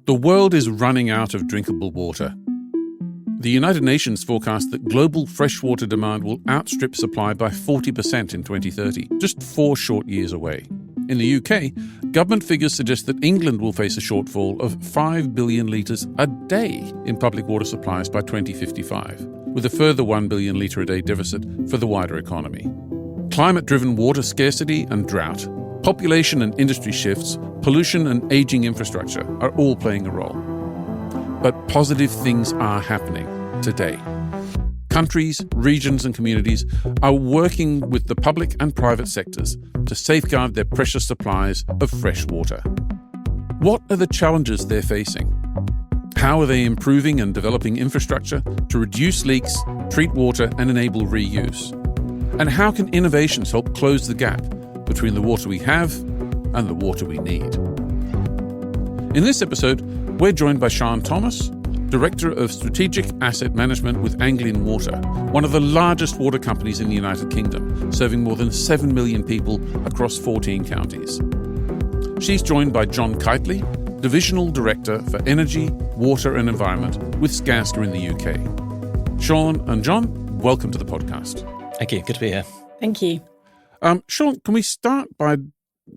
The world is running out of drinkable water. The United Nations forecast that global freshwater demand will outstrip supply by 40% in 2030, just 4 short years away. In the UK, government figures suggest that England will face a shortfall of 5 billion litres a day in public water supplies by 2055, with a further 1 billion litre a day deficit for the wider economy. Climate-driven water scarcity and drought, population and industry shifts, pollution and ageing infrastructure are all playing a role. But positive things are happening today. Countries, regions and communities are working with the public and private sectors to safeguard their precious supplies of fresh water. What are the challenges they're facing? How are they improving and developing infrastructure to reduce leaks, treat water and enable reuse? And how can innovations help close the gap between the water we have and the water we need? In this episode, we're joined by Jon Thomas, Director of Strategic Asset Management with Anglian Water, one of the largest water companies in the United Kingdom, serving more than 7 million people across 14 counties. She's joined by Jon Kiteley, Divisional Director for Energy, Water and Environment with Skanska in the UK. Jon and Jon, welcome to the podcast. Thank you. Good to be here. Thank you. Jon, can we start by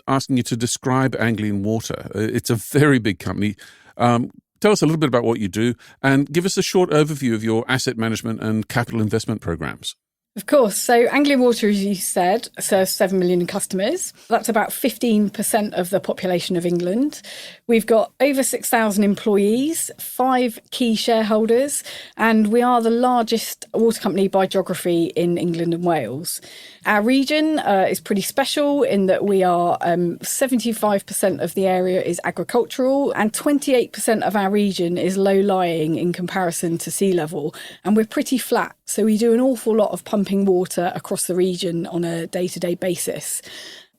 asking you to describe Anglian Water? It's a very big company. Tell us a little bit about what you do and give us a short overview of your asset management and capital investment programs. Of course. So Anglian Water, as you said, serves 7 million customers. That's about 15% of the population of England. We've got over 6,000 employees, 5 key shareholders, and we are the largest water company by geography in England and Wales. Our region is pretty special in that we are 75% of the area is agricultural and 28% of our region is low-lying in comparison to sea level. And we're pretty flat. So we do an awful lot of pumping water across the region on a day-to-day basis.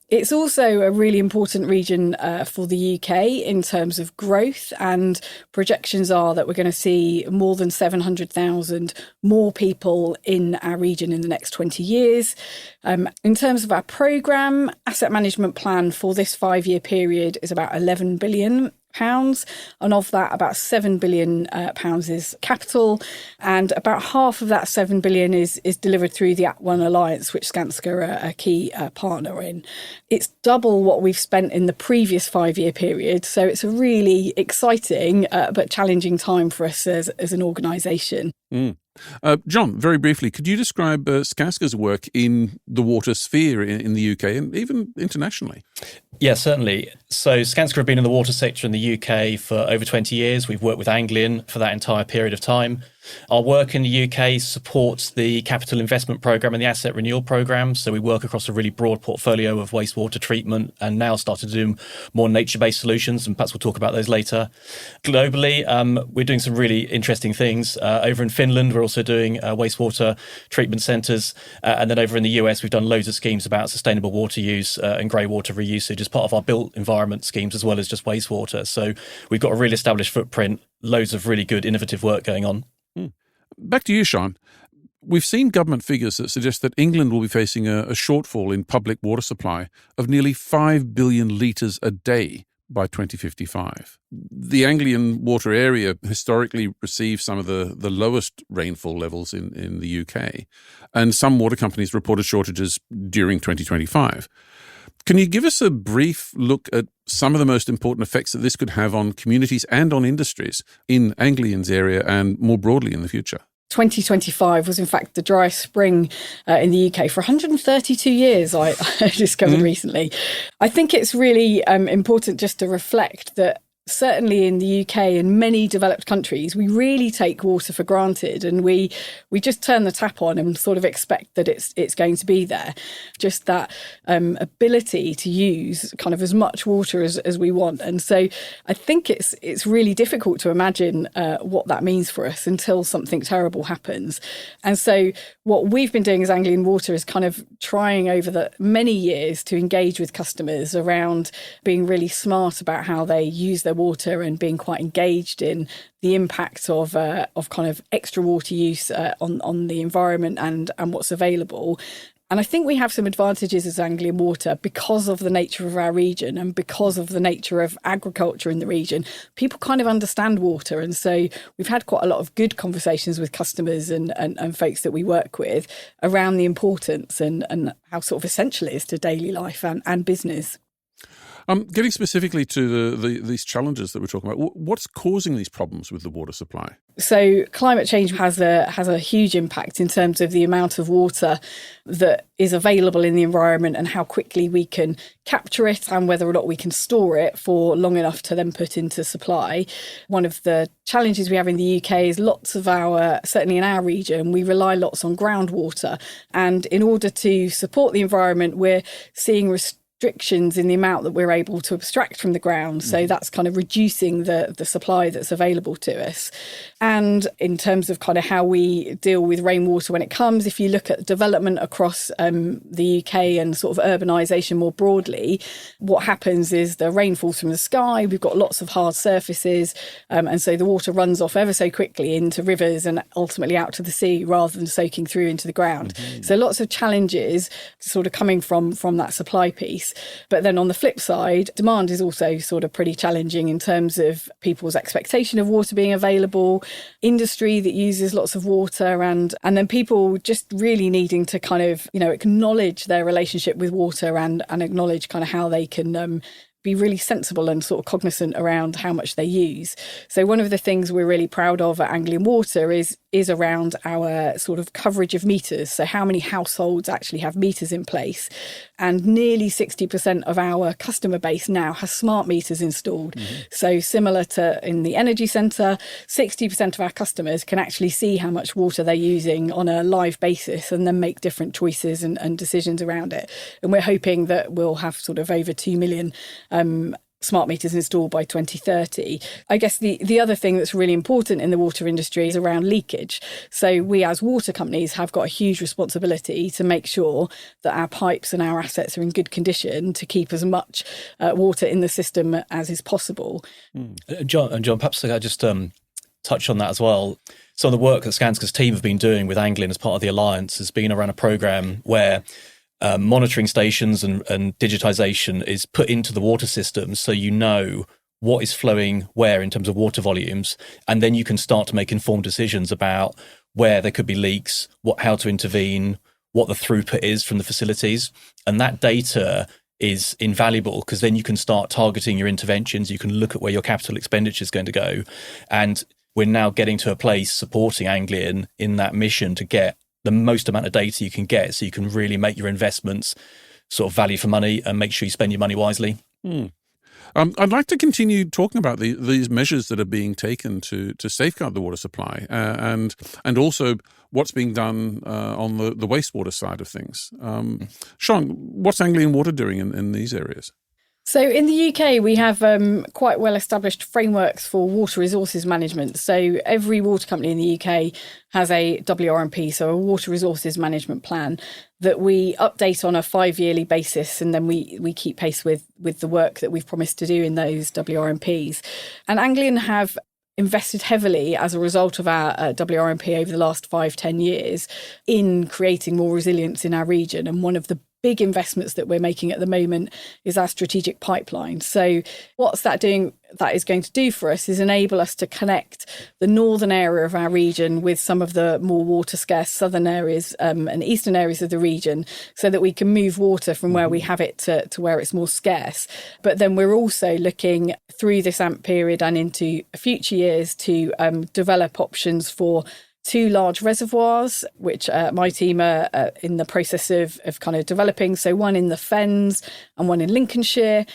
It's also a really important region for the UK in terms of growth, and projections are that we're going to see more than 700,000 more people in our region in the next 20 years. In terms of our programme, asset management plan for this 5-year period is about £11 billion. And of that, about £7 billion is capital, and about half of that £7 billion is delivered through the At1 Alliance, which Skanska are a key partner in. It's double what we've spent in the previous 5-year period, so it's a really exciting but challenging time for us as an organisation. Jon, very briefly, could you describe Skanska's work in the water sphere in the UK and even internationally? Yeah, certainly. So Skanska have been in the water sector in the UK for over 20 years. We've worked with Anglian for that entire period of time. Our work in the UK supports the capital investment programme and the asset renewal programme. So we work across a really broad portfolio of wastewater treatment and now started to do more nature-based solutions, and perhaps we'll talk about those later. Globally, we're doing some really interesting things. Over in Finland, we're also doing wastewater treatment centres. And then over in the US, we've done loads of schemes about sustainable water use and grey water reusage as part of our built environment schemes, as well as just wastewater. So we've got a really established footprint, loads of really good innovative work going on. Back to you, Jon. We've seen government figures that suggest that England will be facing a shortfall in public water supply of nearly 5 billion litres a day by 2055. The Anglian Water area historically receives some of the lowest rainfall levels in the UK, and some water companies reported shortages during 2025. Can you give us a brief look at some of the most important effects that this could have on communities and on industries in Anglian's area and more broadly in the future? 2025 was in fact the driest spring in the UK for 132 years, I discovered recently. I think it's really important just to reflect that certainly in the UK and many developed countries, we really take water for granted, and we just turn the tap on and sort of expect that it's going to be there. Just that ability to use kind of as much water as we want. And so I think it's really difficult to imagine what that means for us until something terrible happens. And so what we've been doing as Anglian Water is kind of trying over the many years to engage with customers around being really smart about how they use their water and being quite engaged in the impact of kind of extra water use on the environment and what's available. And I think we have some advantages as Anglian Water because of the nature of our region and because of the nature of agriculture in the region. People kind of understand water. And so we've had quite a lot of good conversations with customers and folks that we work with around the importance and how sort of essential it is to daily life and business. Getting specifically to these challenges that we're talking about, what's causing these problems with the water supply? So climate change has a huge impact in terms of the amount of water that is available in the environment and how quickly we can capture it and whether or not we can store it for long enough to then put into supply. One of the challenges we have in the UK is lots of certainly in our region, we rely lots on groundwater. And in order to support the environment, we're seeing restrictions in the amount that we're able to abstract from the ground. So that's kind of reducing the supply that's available to us. And in terms of kind of how we deal with rainwater when it comes, if you look at development across the UK and sort of urbanisation more broadly, what happens is the rain falls from the sky, we've got lots of hard surfaces, and so the water runs off ever so quickly into rivers and ultimately out to the sea rather than soaking through into the ground. So lots of challenges sort of coming from that supply piece. But then on the flip side, demand is also sort of pretty challenging in terms of people's expectation of water being available, industry that uses lots of water, and then people just really needing to kind of, acknowledge their relationship with water and acknowledge kind of how they can be really sensible and sort of cognizant around how much they use. So one of the things we're really proud of at Anglian Water is around our sort of coverage of meters. So how many households actually have meters in place. And nearly 60% of our customer base now has smart meters installed. So similar to in the energy centre, 60% of our customers can actually see how much water they're using on a live basis and then make different choices and decisions around it. And we're hoping that we'll have sort of over 2 million smart meters installed by 2030. I guess the other thing that's really important in the water industry is around leakage. So we as water companies have got a huge responsibility to make sure that our pipes and our assets are in good condition to keep as much water in the system as is possible. Jon, perhaps I just touch on that as well. Some of the work that Skanska's team have been doing with Anglian as part of the Alliance has been around a programme where monitoring stations and digitisation is put into the water system so you know what is flowing where in terms of water volumes, and then you can start to make informed decisions about where there could be leaks, how to intervene, what the throughput is from the facilities. And that data is invaluable because then you can start targeting your interventions, you can look at where your capital expenditure is going to go. And we're now getting to a place supporting Anglian in that mission to get the most amount of data you can get so you can really make your investments sort of value for money and make sure you spend your money wisely. I'd like to continue talking about these measures that are being taken to safeguard the water supply and also what's being done on the wastewater side of things. Sean, what's Anglian Water doing in these areas? So in the UK, we have quite well-established frameworks for water resources management. So every water company in the UK has a WRMP, so a water resources management plan, that we update on a 5-yearly basis, and then we keep pace with the work that we've promised to do in those WRMPs. And Anglian have invested heavily as a result of our WRMP over the last 5-10 years in creating more resilience in our region. And one of the big investments that we're making at the moment is our strategic pipeline. So what's that doing? That is going to do for us is enable us to connect the northern area of our region with some of the more water scarce southern areas and eastern areas of the region so that we can move water from where we have it to where it's more scarce. But then we're also looking through this AMP period and into future years to develop options for 2 large reservoirs, which my team are in the process of kind of developing. So one in the Fens and one in Lincolnshire.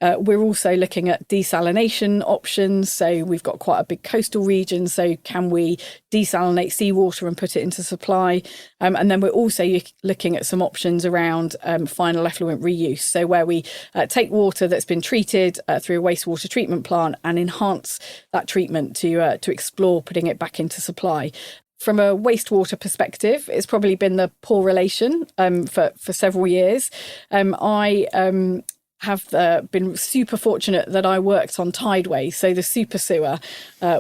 We're also looking at desalination options. So we've got quite a big coastal region. So can we desalinate seawater and put it into supply? And then we're also looking at some options around final effluent reuse. So where we take water that's been treated through a wastewater treatment plant and enhance that treatment to explore putting it back into supply. From a wastewater perspective, it's probably been the poor relation for several years. I have been super fortunate that I worked on Tideway, so the super sewer,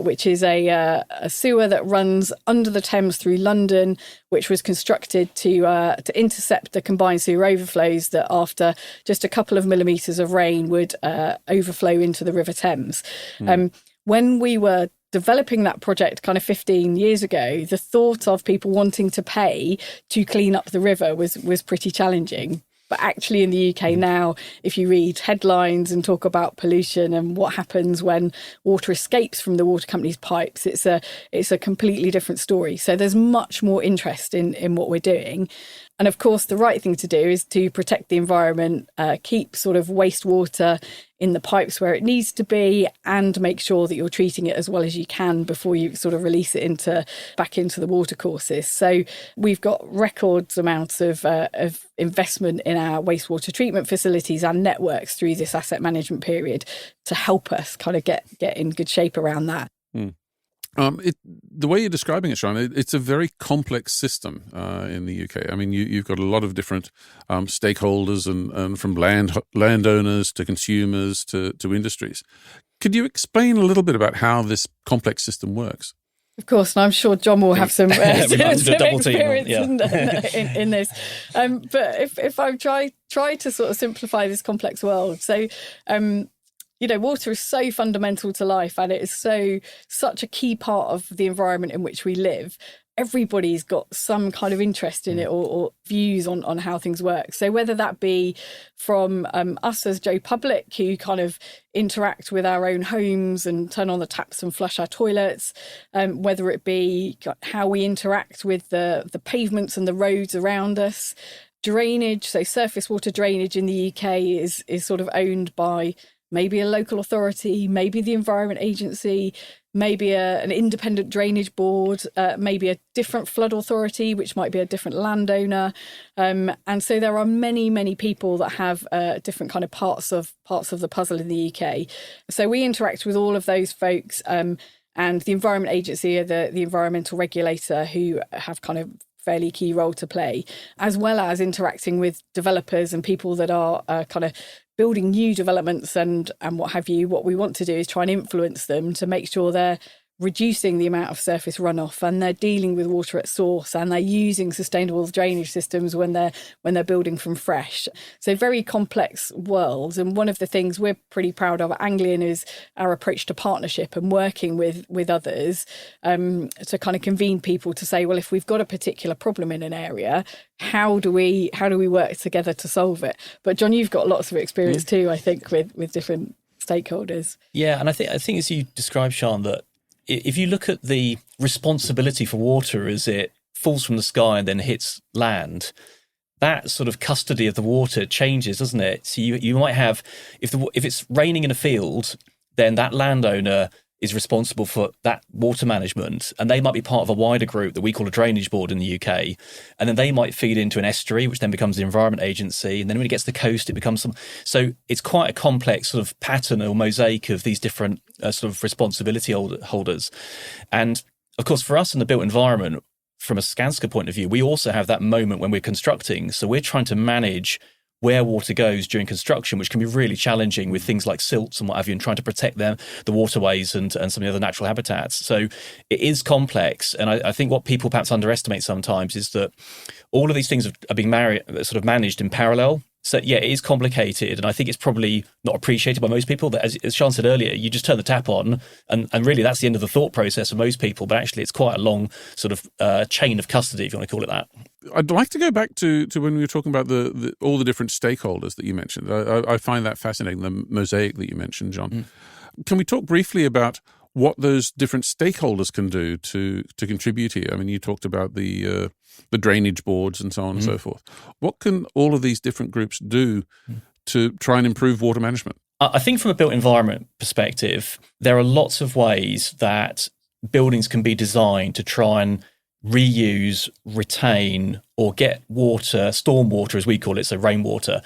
which is a sewer that runs under the Thames through London, which was constructed to intercept the combined sewer overflows that after just a couple of millimetres of rain would overflow into the River Thames. When we were developing that project kind of 15 years ago, the thought of people wanting to pay to clean up the river was pretty challenging. But actually in the UK now, if you read headlines and talk about pollution and what happens when water escapes from the water company's pipes, it's a completely different story. So there's much more interest in what we're doing. And of course, the right thing to do is to protect the environment, keep sort of wastewater in the pipes where it needs to be, and make sure that you're treating it as well as you can before you sort of release it back into the watercourses. So we've got records amounts of investment in our wastewater treatment facilities and networks through this asset management period to help us kind of get in good shape around that. The way you're describing it, Jon, it's a very complex system in the UK. I mean, you've got a lot of different stakeholders and from landowners to consumers to industries. Could you explain a little bit about how this complex system works? Of course, and I'm sure Jon will have some experience in this. But if I try to sort of simplify this complex world, so water is so fundamental to life, and it is such a key part of the environment in which we live. Everybody's got some kind of interest in it or views on how things work. So whether that be from us as Joe Public, who kind of interact with our own homes and turn on the taps and flush our toilets, whether it be how we interact with the pavements and the roads around us, drainage, so surface water drainage in the UK is sort of owned by maybe a local authority, maybe the Environment Agency, maybe an independent drainage board, maybe a different flood authority, which might be a different landowner. And so there are many, many people that have different kind of parts of the puzzle in the UK. So we interact with all of those folks, and the Environment Agency are the environmental regulator, who have kind of fairly key role to play, as well as interacting with developers and people that are kind of building new developments and what have you. What we want to do is try and influence them to make sure they're reducing the amount of surface runoff, and they're dealing with water at source, and they're using sustainable drainage systems when they're building from fresh. So very complex worlds. And one of the things we're pretty proud of at Anglian is our approach to partnership and working with others to kind of convene people to say, well, if we've got a particular problem in an area, how do we work together to solve it? But Jon, you've got lots of experience too, I think, with different stakeholders. Yeah, and I think as you described, Siân, that if you look at the responsibility for water as it falls from the sky and then hits land, that sort of custody of the water changes, doesn't it? So you might have, if it's raining in a field, then that landowner is responsible for that water management, and they might be part of a wider group that we call a drainage board in the UK, and then they might feed into an estuary, which then becomes the Environment Agency, and then when it gets to the coast, it becomes so it's quite a complex sort of pattern or mosaic of these different sort of responsibility holders. And of course, for us in the built environment, from a Skanska point of view, we also have that moment when we're constructing, so we're trying to manage where water goes during construction, which can be really challenging with things like silts and what have you, and trying to protect the waterways and some of the other natural habitats. So it is complex. And I think what people perhaps underestimate sometimes is that all of these things are being sort of managed in parallel. So yeah, it is complicated, and I think it's probably not appreciated by most people. That, as Siân said earlier, you just turn the tap on, and really that's the end of the thought process for most people. But actually, it's quite a long sort of chain of custody, if you want to call it that. I'd like to go back to when we were talking about all the different stakeholders that you mentioned. I find that fascinating, the mosaic that you mentioned, Jon. Can we talk briefly about what those different stakeholders can do to contribute here? I mean, you talked about the drainage boards and so on and so forth. What can all of these different groups do to try and improve water management? I think from a built environment perspective, there are lots of ways that buildings can be designed to try and reuse, retain, or get water, stormwater as we call it, so rainwater,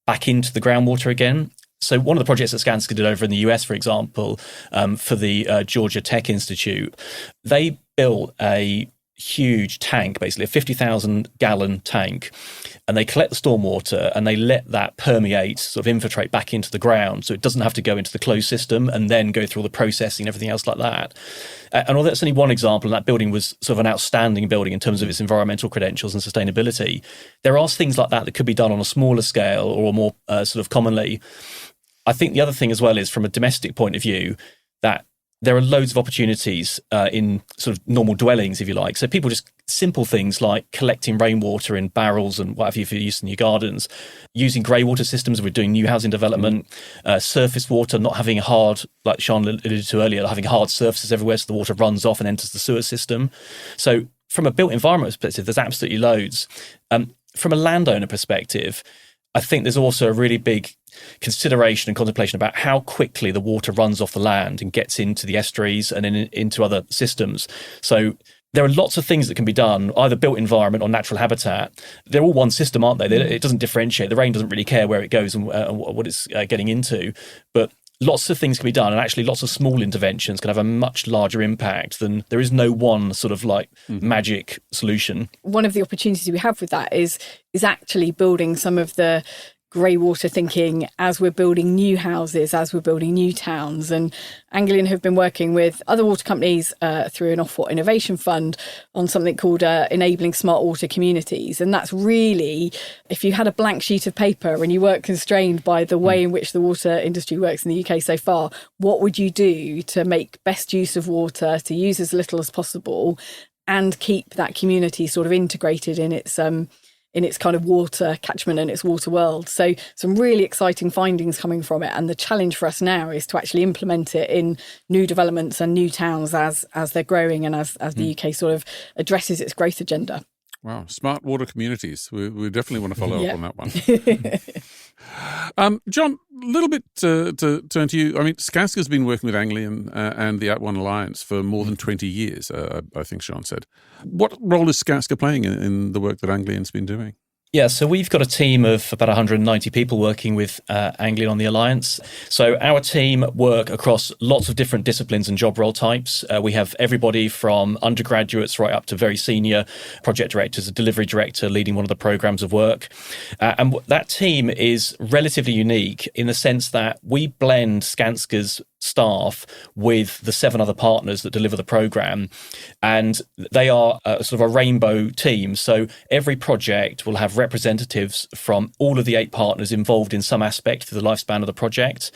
back into the groundwater again. So one of the projects that Skanska did over in the US, for example, for the Georgia Tech Institute, they built a huge tank, basically a 50,000 gallon tank, and they collect the stormwater and they let that permeate, sort of infiltrate back into the ground, so it doesn't have to go into the closed system and then go through all the processing and everything else like that. And although that's only one example, and that building was sort of an outstanding building in terms of its environmental credentials and sustainability, there are things like that that could be done on a smaller scale or more sort of commonly. I think the other thing as well is, from a domestic point of view, that there are loads of opportunities in sort of normal dwellings, if you like. So people just simple things like collecting rainwater in barrels and what have you for use in your gardens, using grey water systems. We're doing new housing development, surface water, not having hard, like Sean alluded to earlier, having hard surfaces everywhere so the water runs off and enters the sewer system. So from a built environment perspective, there's absolutely loads. From a landowner perspective, I think there's also a really big consideration and contemplation about how quickly the water runs off the land and gets into the estuaries and into other systems. So there are lots of things that can be done, either built environment or natural habitat. They're all one system, aren't they? It doesn't differentiate. The rain doesn't really care where it goes and what it's getting into. But lots of things can be done, and actually lots of small interventions can have a much larger impact. Than there is no one sort of like magic solution. One of the opportunities we have with that is actually building some of the grey water thinking as we're building new houses, as we're building new towns. And Anglian have been working with other water companies through an Ofwat Innovation Fund on something called Enabling Smart Water Communities. And that's really, if you had a blank sheet of paper and you weren't constrained by the way in which the water industry works in the UK so far, what would you do to make best use of water, to use as little as possible, and keep that community sort of integrated in its kind of water catchment and its water world. So some really exciting findings coming from it. And the challenge for us now is to actually implement it in new developments and new towns as they're growing and as the UK sort of addresses its growth agenda. Wow, smart water communities. We definitely want to follow up on that one. Jon, a little bit to turn to you. I mean, Skanska's been working with Anglian and the At One Alliance for more than 20 years, I think Sean said. What role is Skanska playing in the work that Anglian's been doing? Yeah, so we've got a team of about 190 people working with Anglian on the Alliance. So our team work across lots of different disciplines and job role types. We have everybody from undergraduates right up to very senior project directors, a delivery director leading one of the programs of work. And that team is relatively unique in the sense that we blend Skanska's staff with the 7 other partners that deliver the program, and they are sort of a rainbow team. So every project will have representatives from all of the 8 partners involved in some aspect through the lifespan of the project.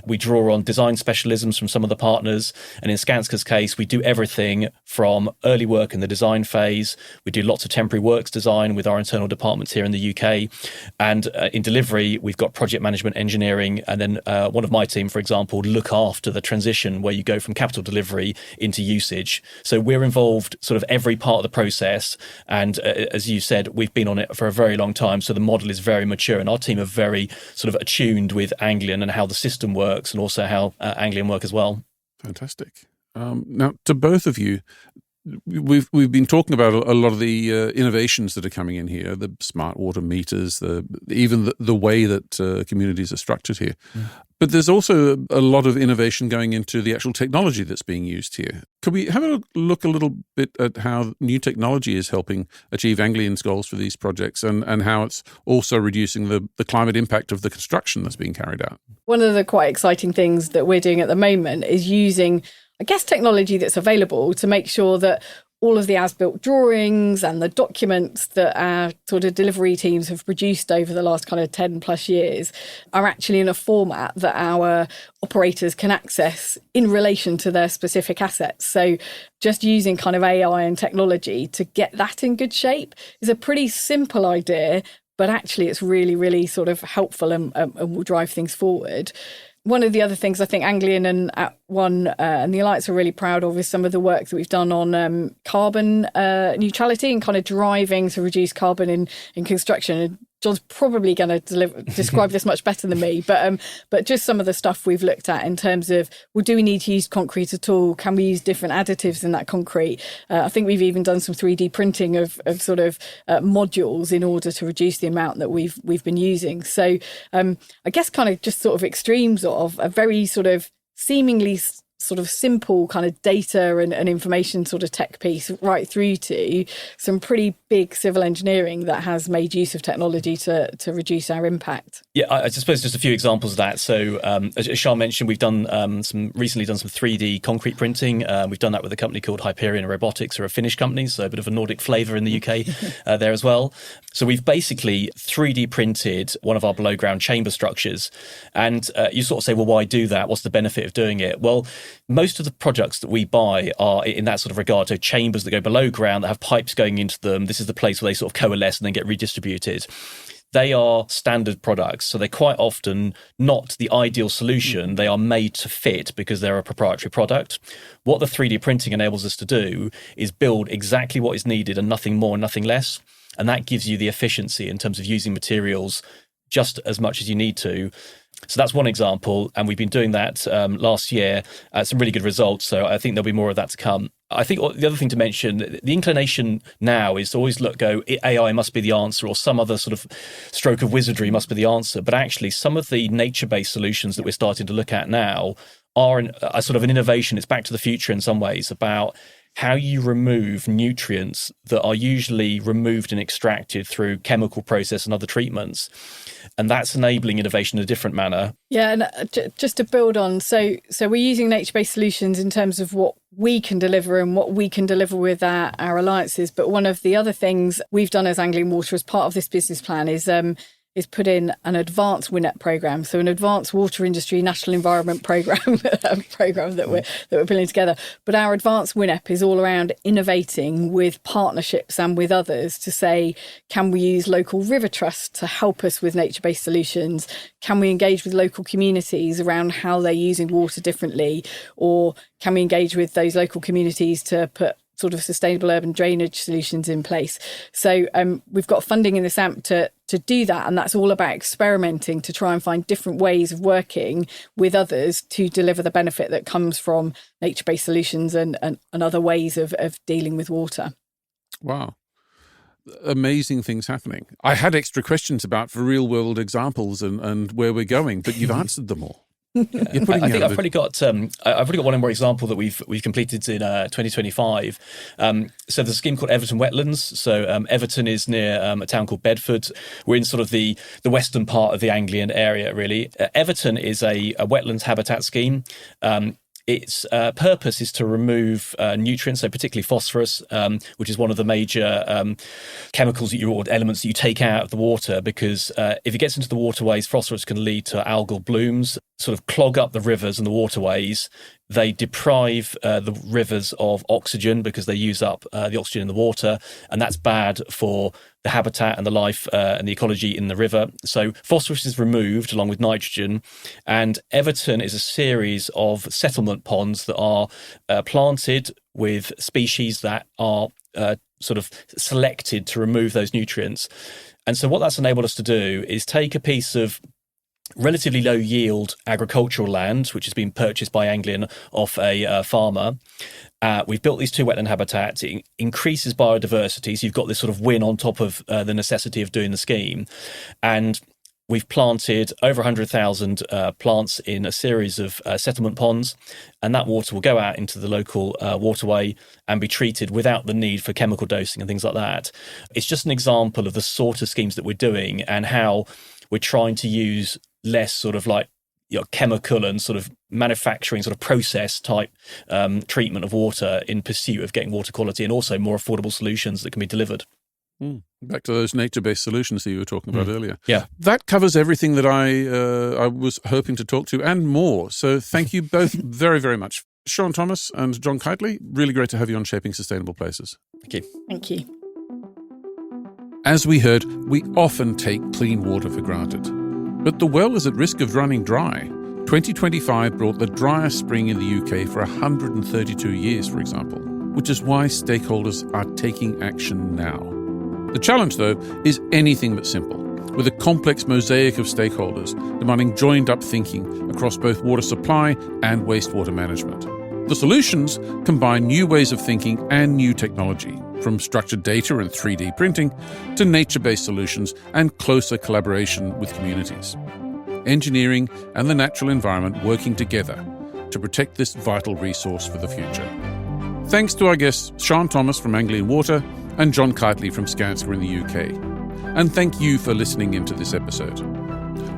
We draw on design specialisms from some of the partners, and in Skanska's case, we do everything from early work in the design phase. We do lots of temporary works design with our internal departments here in the UK, and in delivery, we've got project management, engineering, and then one of my team, for example, look after the transition where you go from capital delivery into usage. So we're involved sort of every part of the process. And as you said, we've been on it for a very long time. So the model is very mature, and our team are very sort of attuned with Anglian and how the system works, and also how Anglian work as well. Fantastic. Now, to both of you, we've been talking about a lot of the innovations that are coming in here, the smart water meters, even the way that communities are structured here. But there's also a lot of innovation going into the actual technology that's being used here. Could we have a look a little bit at how new technology is helping achieve Anglian's goals for these projects, and how it's also reducing the climate impact of the construction that's being carried out? One of the quite exciting things that we're doing at the moment is using, I guess, technology that's available to make sure that all of the as-built drawings and the documents that our sort of delivery teams have produced over the last kind of 10 plus years are actually in a format that our operators can access in relation to their specific assets. So just using kind of AI and technology to get that in good shape is a pretty simple idea, but actually it's really, really sort of helpful and will drive things forward. One of the other things I think Anglian and At One and the Alliance are really proud of is some of the work that we've done on carbon neutrality and kind of driving to reduce carbon in construction. And Jon's probably going to describe this much better than me, but just some of the stuff we've looked at in terms of, well, do we need to use concrete at all? Can we use different additives in that concrete? I think we've even done some 3D printing of sort of modules in order to reduce the amount that we've been using. So I guess kind of just sort of extremes of a very sort of seemingly sort of simple kind of data and information sort of tech piece right through to some pretty big civil engineering that has made use of technology to reduce our impact. Yeah, I suppose just a few examples of that. So as Sean mentioned, we've done recently done some 3D concrete printing. We've done that with a company called Hyperion Robotics, or a Finnish company, so a bit of a Nordic flavour in the UK there as well. So we've basically 3D printed one of our below ground chamber structures. And you sort of say, well, why do that? What's the benefit of doing it? Well, most of the products that we buy are in that sort of regard. So chambers that go below ground that have pipes going into them. This is the place where they sort of coalesce and then get redistributed. They are standard products, so they're quite often not the ideal solution. They are made to fit because they're a proprietary product. What the 3D printing enables us to do is build exactly what is needed and nothing more, nothing less. And that gives you the efficiency in terms of using materials just as much as you need to. So that's one example, and we've been doing that last year. Some really good results, so I think there'll be more of that to come. I think the other thing to mention, the inclination now is to always go, AI must be the answer, or some other sort of stroke of wizardry must be the answer. But actually, some of the nature-based solutions that we're starting to look at now are a sort of an innovation. It's back to the future in some ways, about how you remove nutrients that are usually removed and extracted through chemical process and other treatments. And that's enabling innovation in a different manner. Yeah, and just to build on, so we're using nature-based solutions in terms of what we can deliver and what we can deliver with our alliances. But one of the other things we've done as Anglian Water as part of this business plan is put in an advanced WINEP programme, so an advanced water industry national environment programme that we're putting together. But our advanced WINEP is all around innovating with partnerships and with others to say, can we use local river trusts to help us with nature-based solutions? Can we engage with local communities around how they're using water differently? Or can we engage with those local communities to put sort of sustainable urban drainage solutions in place? So we've got funding in this AMP to do that, and that's all about experimenting to try and find different ways of working with others to deliver the benefit that comes from nature-based solutions and other ways of dealing with water. Wow. Amazing things happening. I had extra questions about for real-world examples and where we're going, but you've answered them all. I think I've probably got one more example that we've completed in 2025. So there's a scheme called Everton Wetlands. So Everton is near a town called Bedford. We're in sort of the western part of the Anglian area, really. Everton is a wetlands habitat scheme. Its purpose is to remove nutrients, so particularly phosphorus, which is one of the major chemicals or elements that you take out of the water, because if it gets into the waterways, phosphorus can lead to algal blooms, sort of clog up the rivers and the waterways. They deprive the rivers of oxygen because they use up the oxygen in the water, and that's bad for the habitat and the life and the ecology in the river. So phosphorus is removed along with nitrogen, and Everton is a series of settlement ponds that are planted with species that are sort of selected to remove those nutrients. And so what that's enabled us to do is take a piece of relatively low yield agricultural land, which has been purchased by Anglian off a farmer. We've built these 2 wetland habitats. It increases biodiversity. So you've got this sort of win on top of the necessity of doing the scheme. And we've planted over 100,000 plants in a series of settlement ponds, and that water will go out into the local waterway and be treated without the need for chemical dosing and things like that. It's just an example of the sort of schemes that we're doing and how we're trying to use less sort of like chemical and sort of manufacturing sort of process type treatment of water in pursuit of getting water quality and also more affordable solutions that can be delivered. Back to those nature-based solutions that you were talking about earlier. Yeah. That covers everything that I was hoping to talk to and more. So thank you both very, very much. Siân Thomas and Jon Kiteley, really great to have you on Shaping Sustainable Places. Thank you. Thank you. As we heard, we often take clean water for granted. But the well is at risk of running dry. 2025 brought the driest spring in the UK for 132 years, for example, which is why stakeholders are taking action now. The challenge, though, is anything but simple, with a complex mosaic of stakeholders demanding joined-up thinking across both water supply and wastewater management. The solutions combine new ways of thinking and new technology, from structured data and 3D printing to nature-based solutions and closer collaboration with communities. Engineering and the natural environment working together to protect this vital resource for the future. Thanks to our guests Siân Thomas from Anglian Water and Jon Kiteley from Skanska in the UK. And thank you for listening into this episode.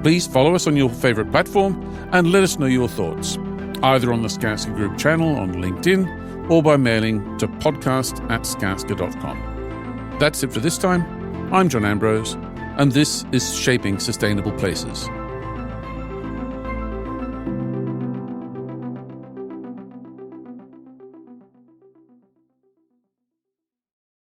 Please follow us on your favourite platform and let us know your thoughts, either on the Skanska Group channel on LinkedIn or by mailing to podcast@skanska.com. That's it for this time. I'm Jon Ambrose, and this is Shaping Sustainable Places.